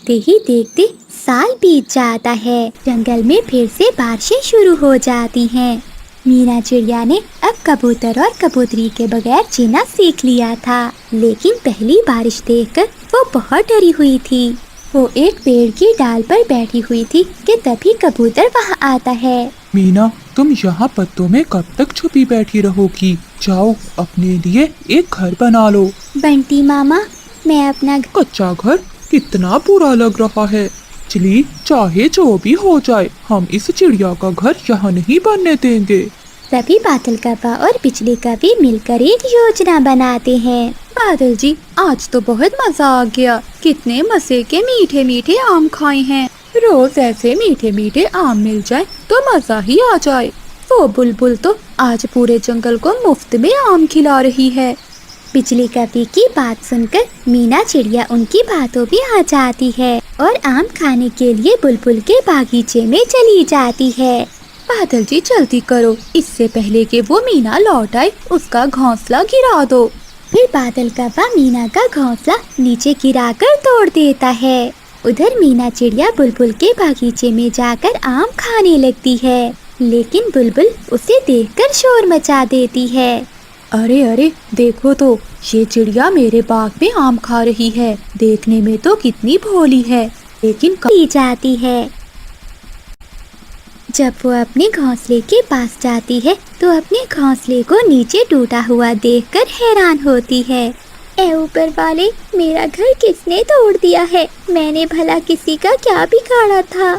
देखते ही देखते साल बीत जाता है। जंगल में फिर से बारिशें शुरू हो जाती हैं। मीना चिड़िया ने अब कबूतर और कबूतरी के बगैर जीना सीख लिया था, लेकिन पहली बारिश देखकर वो बहुत डरी हुई थी। वो एक पेड़ की डाल पर बैठी हुई थी कि तभी कबूतर वहाँ आता है। मीना, तुम यहाँ पत्तों में कब तक छुपी बैठी रहोगी? जाओ, अपने लिए एक घर बना लो। बंटी मामा, मैं अपना कच्चा घर कितना बुरा लग रहा है। चलिए, चाहे जो भी हो जाए, हम इस चिड़िया का घर यहाँ नहीं बनने देंगे। तभी बादल कव्वा और बिजली कवि मिलकर एक योजना बनाते हैं। बादल जी, आज तो बहुत मजा आ गया। कितने मजे के मीठे मीठे आम खाए हैं। रोज ऐसे मीठे मीठे आम मिल जाए तो मजा ही आ जाए। वो बुलबुल तो आज पूरे जंगल को मुफ्त में आम खिला रही है। बिजली कवि की बात सुनकर मीना चिड़िया उनकी बातों में आ जाती है और आम खाने के लिए बुलबुल के बागीचे में चली जाती है। बादल जी, जल्दी करो, इससे पहले कि वो मीना लौट आए उसका घोंसला गिरा दो। फिर बादल कव्वा मीना का घोंसला नीचे गिराकर तोड़ देता है। उधर मीना चिड़िया बुलबुल के बागीचे में जाकर आम खाने लगती है, लेकिन बुलबुल उसे देखकर शोर मचा देती है। अरे अरे, देखो तो, ये चिड़िया मेरे बाग में आम खा रही है। देखने में तो कितनी भोली है, लेकिन पी जाती है। जब वो अपने घोंसले के पास जाती है तो अपने घोंसले को नीचे टूटा हुआ देखकर हैरान होती है। ऐ ऊपर वाले, मेरा घर किसने तोड़ दिया है? मैंने भला किसी का क्या बिगाड़ा था?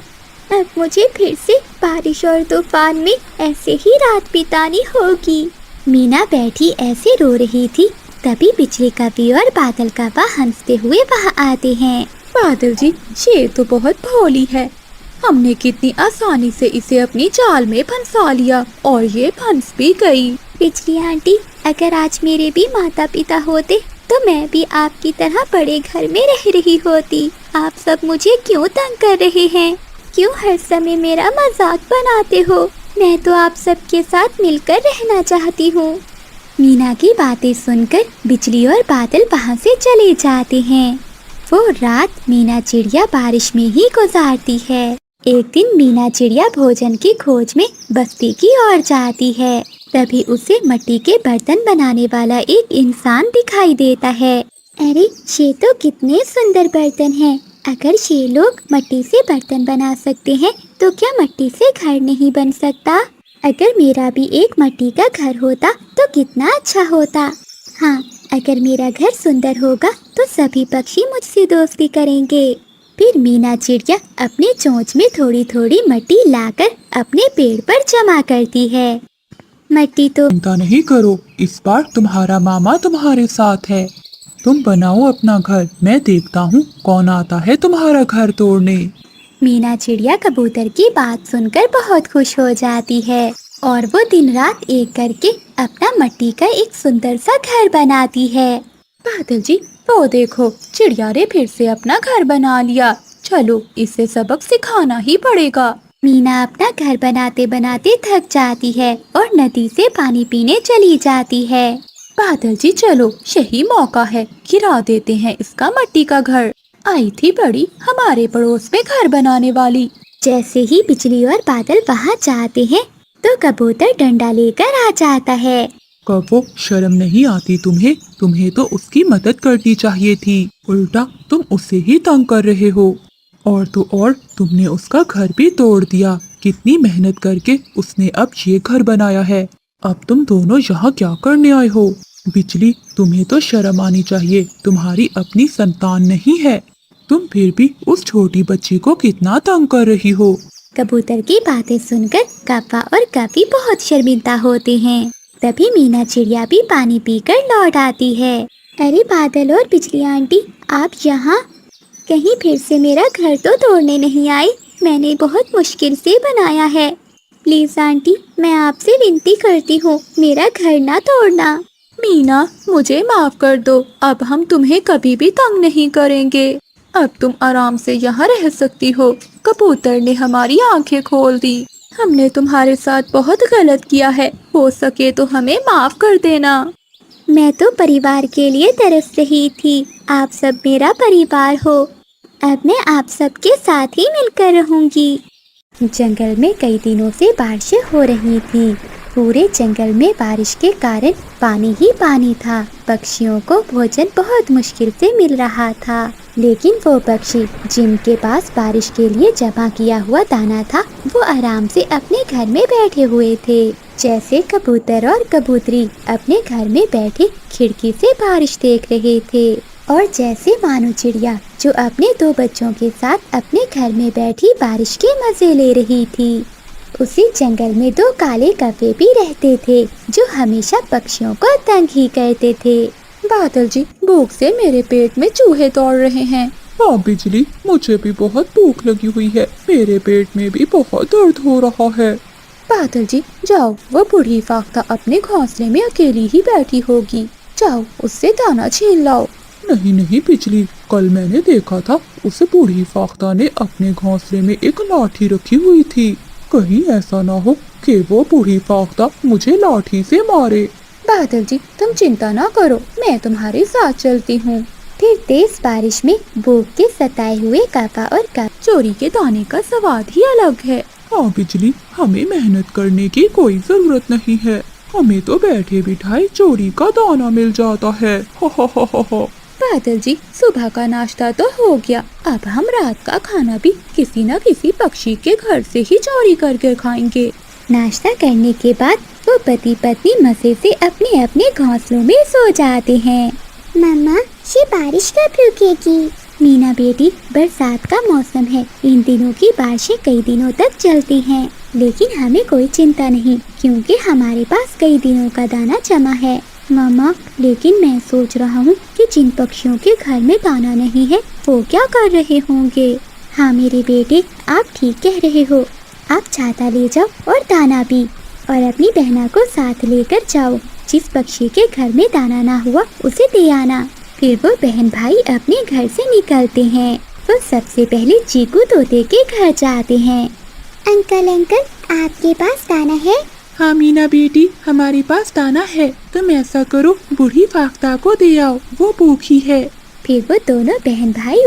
अब मुझे फिर से बारिश और तूफान में ऐसे ही रात बितानी होगी। मीना बैठी ऐसे रो रही थी, तभी बिजली कवि और बादल कव्वा हंसते हुए वहाँ आते हैं। बादल जी, ये तो बहुत भोली है। हमने कितनी आसानी से इसे अपनी जाल में फंसा लिया और ये फंस भी गई। बिजली आंटी, अगर आज मेरे भी माता पिता होते तो मैं भी आपकी तरह बड़े घर में रह रही होती। आप सब मुझे क्यों तंग कर रहे हैं? क्यों हर समय मेरा मजाक बनाते हो? मैं तो आप सबके साथ मिलकर रहना चाहती हूँ। मीना की बातें सुनकर बिजली और बादल वहाँ से चले जाते हैं। वो रात मीना चिड़िया बारिश में ही गुजारती है। एक दिन मीना चिड़िया भोजन की खोज में बस्ती की ओर जाती है। तभी उसे मिट्टी के बर्तन बनाने वाला एक इंसान दिखाई देता है। अरे, ये तो कितने सुंदर बर्तन हैं। अगर ये लोग मिट्टी से बर्तन बना सकते हैं तो क्या मिट्टी से घर नहीं बन सकता? अगर मेरा भी एक मिट्टी का घर होता तो कितना अच्छा होता। हाँ, अगर मेरा घर सुंदर होगा तो सभी पक्षी मुझसे दोस्ती करेंगे। फिर मीना चिड़िया अपने चोंच में थोड़ी थोड़ी मिट्टी लाकर अपने पेड़ पर जमा करती है। मिट्टी तो चिंता नहीं करो, इस बार तुम्हारा मामा तुम्हारे साथ है। तुम बनाओ अपना घर, मैं देखता हूँ कौन आता है तुम्हारा घर तोड़ने। मीना चिड़िया कबूतर की बात सुनकर बहुत खुश हो जाती है और वो दिन रात एक करके अपना मिट्टी का एक सुंदर सा घर बनाती है। बादल जी, वो देखो, चिड़िया ने फिर से अपना घर बना लिया। चलो, इसे सबक सिखाना ही पड़ेगा। मीना अपना घर बनाते बनाते थक जाती है और नदी से पानी पीने चली जाती है। बादल जी, चलो, यही मौका है, गिरा देते हैं इसका मिट्टी का घर। आई थी बड़ी हमारे पड़ोस में घर बनाने वाली। जैसे ही बिजली और बादल वहाँ जाते हैं तो कबूतर डंडा लेकर आ जाता है। कबो, शर्म नहीं आती तुम्हें? तुम्हें तो उसकी मदद करनी चाहिए थी, उल्टा तुम उसे ही तंग कर रहे हो। और तो और, तुमने उसका घर भी तोड़ दिया। कितनी मेहनत करके उसने अब ये घर बनाया है। अब तुम दोनों यहाँ क्या करने आए हो? बिजली, तुम्हें तो शर्म आनी चाहिए, तुम्हारी अपनी संतान नहीं है। तुम फिर भी उस छोटी बच्ची को कितना तंग कर रही हो। कबूतर की बातें सुनकर कव्वा और कवि बहुत शर्मिंदा होते हैं। तभी मीना चिड़िया भी पानी पीकर लौट आती है। अरे बादल और बिजली आंटी, आप यहाँ कहीं फिर से मेरा घर तो तोड़ने नहीं आई? मैंने बहुत मुश्किल से बनाया है। प्लीज आंटी, मैं आपसे विनती करती हूँ, मेरा घर ना तोड़ना। मीना, मुझे माफ कर दो, अब हम तुम्हें कभी भी तंग नहीं करेंगे। अब तुम आराम से यहाँ रह सकती हो। कबूतर ने हमारी आंखें खोल दी। हमने तुम्हारे साथ बहुत गलत किया है, हो सके तो हमें माफ कर देना। मैं तो परिवार के लिए तरस रही थी, आप सब मेरा परिवार हो। अब मैं आप सबके साथ ही मिलकर रहूंगी। जंगल में कई दिनों से बारिशें हो रही थी। पूरे जंगल में बारिश के कारण पानी ही पानी था। पक्षियों को भोजन बहुत मुश्किल से मिल रहा था, लेकिन वो पक्षी जिनके पास बारिश के लिए जमा किया हुआ दाना था, वो आराम से अपने घर में बैठे हुए थे। जैसे कबूतर और कबूतरी अपने घर में बैठे खिड़की से बारिश देख रहे थे, और जैसे मानो चिड़िया जो अपने 2 बच्चों के साथ अपने घर में बैठी बारिश के मजे ले रही थी। उसी जंगल में 2 काले कौवे भी रहते थे, जो हमेशा पक्षियों को तंग ही करते थे। बादल जी, भूख से मेरे पेट में चूहे दौड़ रहे हैं। हाँ बिजली, मुझे भी बहुत भूख लगी हुई है। मेरे पेट में भी बहुत दर्द हो रहा है। बादल जी, जाओ, वो बूढ़ी फाख्ता अपने घोंसले में अकेली ही बैठी होगी। जाओ, उससे दाना छीन लाओ। नहीं नहीं बिजली, कल मैंने देखा था उस बूढ़ी फाख्ता ने अपने घोंसले में एक लाठी रखी हुई थी। कहीं ऐसा ना हो कि वो बूढ़ी फाख्ता मुझे लाठी से मारे। बादल जी, तुम चिंता ना करो, मैं तुम्हारे साथ चलती हूँ। फिर तेज बारिश में भूख के सताए हुए काका और चोरी के दाने का स्वाद ही अलग है। हाँ बिजली, हमें मेहनत करने की कोई जरूरत नहीं है। हमें तो बैठे बिठाए चोरी का दाना मिल जाता है। हो हो। बादल जी, सुबह का नाश्ता तो हो गया, अब हम रात का खाना भी किसी न किसी पक्षी के घर से ही चोरी करके खाएंगे। नाश्ता करने के बाद वो पति पत्नी मजे से अपने अपने घोंसलों में सो जाते हैं। मम्मा, ये बारिश कब रुकेगी? मीना बेटी, बरसात का मौसम है, इन दिनों की बारिशें कई दिनों तक चलती हैं, लेकिन हमें कोई चिंता नहीं, क्योंकि हमारे पास कई दिनों का दाना जमा है। मामा, लेकिन मैं सोच रहा हूँ कि जिन पक्षियों के घर में दाना नहीं है, वो क्या कर रहे होंगे? हाँ मेरे बेटे, आप ठीक कह रहे हो। आप छाता ले जाओ और दाना भी, और अपनी बहना को साथ लेकर जाओ। जिस पक्षी के घर में दाना ना हुआ उसे दे आना। फिर वो बहन भाई अपने घर से निकलते हैं। वो सबसे पहले चीकू तोते के घर जाते हैं। अंकल अंकल, आपके पास दाना है? हाँ मीना बेटी, हमारे पास दाना है। तुम ऐसा करो, बूढ़ी फाख्ता को दे आओ, वो भूखी है। फिर वो दोनों बहन भाई